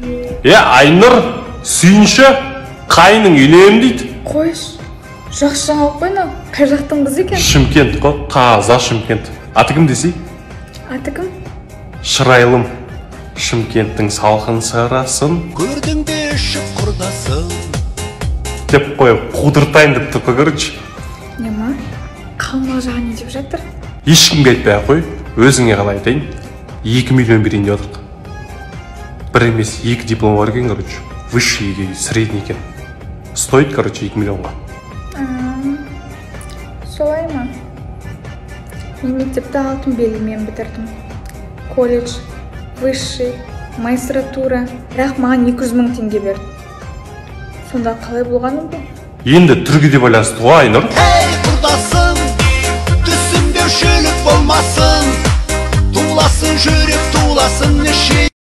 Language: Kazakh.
Айнұр, сүйінші, қайның үйлем дейді. Қойш, жақсы жаңалық қойна, қай жақтың қызы екен? Шымкент қой, таза Шымкент. Аты кім десей? Аты кім? Шырайлым. Шымкенттің салқын сырасын көрдің бе ішіп құрдасын деп қойып, қудыртайын деп тұр, короче. Нема? Қалмақ жағы не деп жатыр? Ешкімге айтпай ақ қой, өзіңе қалай айтайын. 2 миллион берейін деп отырдық. Бір емес, 2 диплом бар екен, короче. Высший и средний екен. Стоит, короче, 2 миллионға. Солай ма? Мен мектепті алтын белгімен бітірдім. Колледж, высший, магистратура. Бірақ маған 200 000 теңге берді. Сонда қалай болғаным бұл? Енді түрге де байланысты ғой, Айнұр. Ей құрдасын, түсінбеушілік болмасын, туласын жүрек, туласын неше